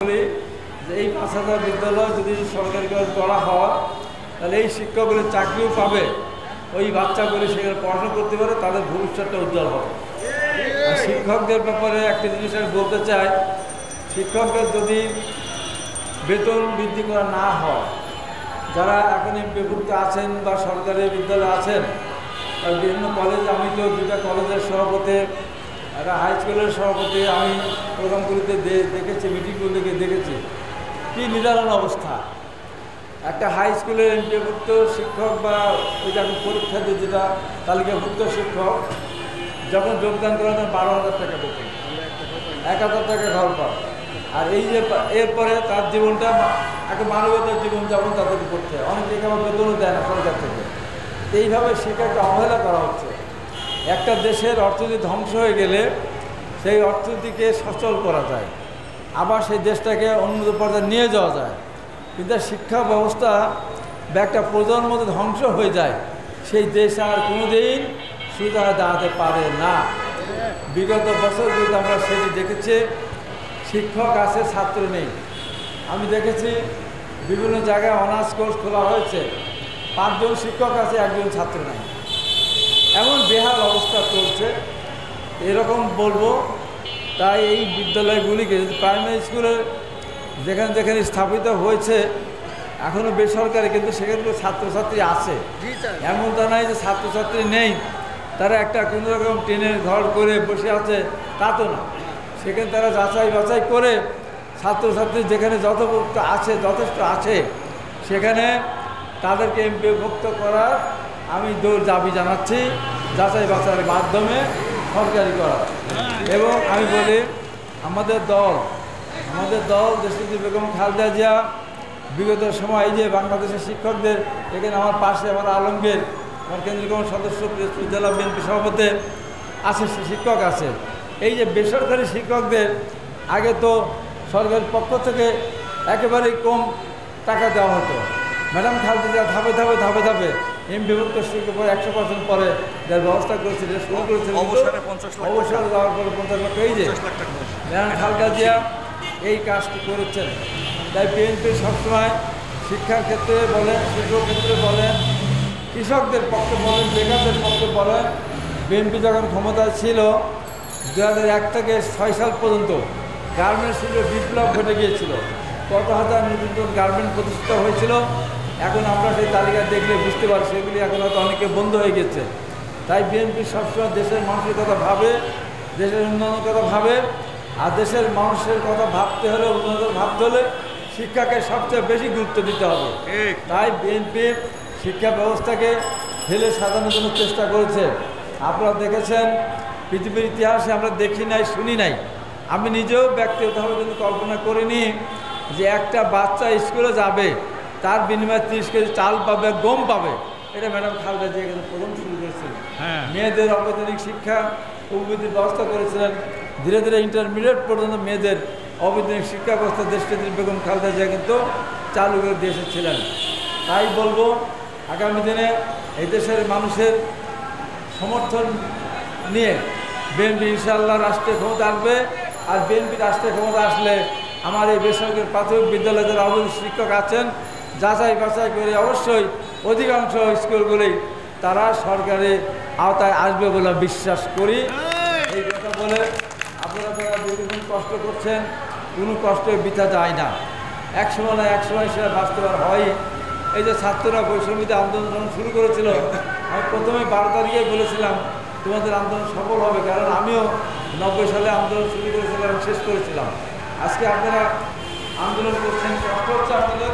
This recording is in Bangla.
বলি যে এই ৫,০০০ বিদ্যালয় যদি সরকারি করা হয় তাহলে এই শিক্ষকগুলো চাকরিও পাবে, ওই বাচ্চাগুলি সেখানে পড়াশোনা করতে পারে, তাদের ভবিষ্যৎটা উজ্জ্বল হবে। আর শিক্ষকদের ব্যাপারে একটা জিনিস আমি বলতে চাই, শিক্ষকদের যদি বেতন বৃদ্ধি করা না হয়, যারা এখন এমপিভুক্ত আছেন বা সরকারি বিদ্যালয়ে আছেন, আর বিভিন্ন কলেজ, আমি তো 2টা কলেজের সভাপতি, একটা হাই স্কুলের সভাপতি, আমি প্রোগ্রামগুলিতে দেখেছি, মিটিংগুলিকে দেখেছি, কী নিদারুণ অবস্থা। একটা হাই স্কুলের এমপিভুক্ত শিক্ষক বা ওইটা পরীক্ষা দিয়ে যেটা তালিকাভুক্ত শিক্ষক যখন যোগদান করেন 12,000 টাকা বেতন, 1,000 টাকা ঘর পায়। আর এই যে এরপরে তার জীবনটা একটা মানবতার জীবনযাপন তাদেরকে করতে হয়, অনেক জায়গায় আমার বেতনও দেয় না সরকার থেকে। এইভাবে শিক্ষাকে অবহেলা করা হচ্ছে। একটা দেশের অর্থনীতি ধ্বংস হয়ে গেলে সেই অর্থনীতিকে সচল করা যায়, আবার সেই দেশটাকে উন্নত পর্যায়ে নিয়ে যাওয়া যায়। কিন্তু শিক্ষা ব্যবস্থা বা একটা প্রজন্মের মধ্যে ধ্বংস হয়ে যায়, সেই দেশ আর কোনোদিন সোজা দাঁড়াতে পারে না। বিগত বছরগুলোতে আমরা সেটি দেখেছি, শিক্ষক আছে, ছাত্র নেই। আমি দেখেছি বিভিন্ন জায়গায় অনার্স কোর্স খোলা হয়েছে, 5 জন শিক্ষক আছে, 1 জন ছাত্র নেই। এমন বেহাল অবস্থা চলছে, এরকম বলবো। তাই এই বিদ্যালয়গুলিকে প্রাইমারি স্কুলে যেখানে যেখানে স্থাপিত হয়েছে এখনও বেসরকারি, কিন্তু সেখানে ছাত্রছাত্রী আছে, এমনটা নাই যে ছাত্রছাত্রী নেই, তারা একটা কোনো রকম টিনের ঘর করে বসে আছে, তা তো না। সেখানে তারা যাচাই বাছাই করে ছাত্রছাত্রী যেখানে যথেষ্ট আছে সেখানে তাদেরকে এমপিভুক্ত করার আমি দাবি জানাচ্ছি, যাচাই বাছাইয়ের মাধ্যমে সরকারি করা। এবং আমি বলি আমাদের দল দেশনেত্রী বেগম খালেদা জিয়া বিগত সময় এই যে বাংলাদেশের শিক্ষকদের, এখানে আমার পাশে আমার আলমগীর, আমার কেন্দ্রীয় কমিটির সদস্য, জেলা বিএনপি সভাপতি আছে, শিক্ষক আছে। এই যে বেসরকারি শিক্ষকদের আগে তো সরকারের পক্ষ থেকে একেবারেই কম টাকা দেওয়া হতো। ম্যাডাম খালেদা জিয়া ধাপে ধাপে এমপিভুক্ত শিক্ষক 100% পরে যার ব্যবস্থা করেছিলেন, শুরু করেছিলেন, অবসর দেওয়ার পরে 50 লক্ষ। এই যে ম্যাডাম খালেদা জিয়া এই কাজটি করেছেন। তাই বিএনপি সবসময় শিক্ষার ক্ষেত্রে বলেন, শিল্পের ক্ষেত্রে বলেন, কৃষকদের পক্ষে বলেন, বেকারদের পক্ষে বলেন, বিএনপি যখন ক্ষমতায় ছিল 2001 থেকে 6 সাল পর্যন্ত গার্মেন্টস শিল্পে বিপ্লব ঘটে গিয়েছিল। কত হাজার নতুন গার্মেন্ট প্রতিষ্ঠিত হয়েছিল, এখন আমরা সেই তালিকা দেখলে বুঝতে পারি সেগুলি এখন হয়তো অনেকে বন্ধ হয়ে গেছে। তাই বিএনপি সবসময় দেশের মানুষের কথা ভাবে, দেশের উন্নয়নের কথা ভাবে। আর দেশের মানুষের কথা ভাবতে হলে, উন্নয়নের ভাবতে হলে শিক্ষাকে সবচেয়ে বেশি গুরুত্ব দিতে হবে। তাই বিএনপি শিক্ষা ব্যবস্থাকে ঢেলে সাজানোর জন্য চেষ্টা করেছে। আপনারা দেখেছেন পৃথিবীর ইতিহাসে আমরা দেখি নাই, শুনি নাই, আমি নিজেও ব্যক্তিগতভাবে কিন্তু কল্পনা করিনি যে একটা বাচ্চা স্কুলে যাবে, তার বিনিময়ে 30 কেজি চাল পাবে, গম পাবে। এটা ম্যাডাম খালেদা জিয়া কিন্তু প্রথম শুরু করেছিলেন। মেয়েদের অবৈতনিক শিক্ষা উপবৃত্তির ব্যবস্থা করেছিলেন। ধীরে ধীরে ইন্টারমিডিয়েট পর্যন্ত মেয়েদের অবৈতনিক শিক্ষা ব্যবস্থা দেশনেত্রী বেগম খালেদা জিয়া কিন্তু চালু করে দিয়ে এসেছিলেন। তাই বলবো আগামী দিনে এই দেশের মানুষের সমর্থন নিয়ে বিএনপি ইনশাআল্লাহ রাষ্ট্রীয় ক্ষমতা আসবে। আর বিএনপি রাষ্ট্রীয় ক্ষমতা আসলে আমার এই বেসরকারি প্রাথমিক বিদ্যালয়ে যারা অবৈধ শিক্ষক আছেন, যাচাই বাছাই করে অবশ্যই অধিকাংশ স্কুলগুলি তারা সরকারি আওতায় আসবে বলে বিশ্বাস করি। এই কথা বলে আপনারা যারা দীর্ঘদিন কষ্ট করছেন, কোনো কষ্ট বৃথা যায় না, এক সময় সেটা বাস্তবায়ন হয়। এই যে ছাত্ররা বৈষম্যবিরোধী আন্দোলন যখন শুরু করেছিল, আমি প্রথমে 12 তারিখে বলেছিলাম তোমাদের আন্দোলন সফল হবে, কারণ আমিও 90 সালে আন্দোলন শুরু করেছিলাম, শেষ করেছিলাম। আজকে আপনারা আন্দোলন করছেন, কষ্ট হচ্ছে আপনাদের।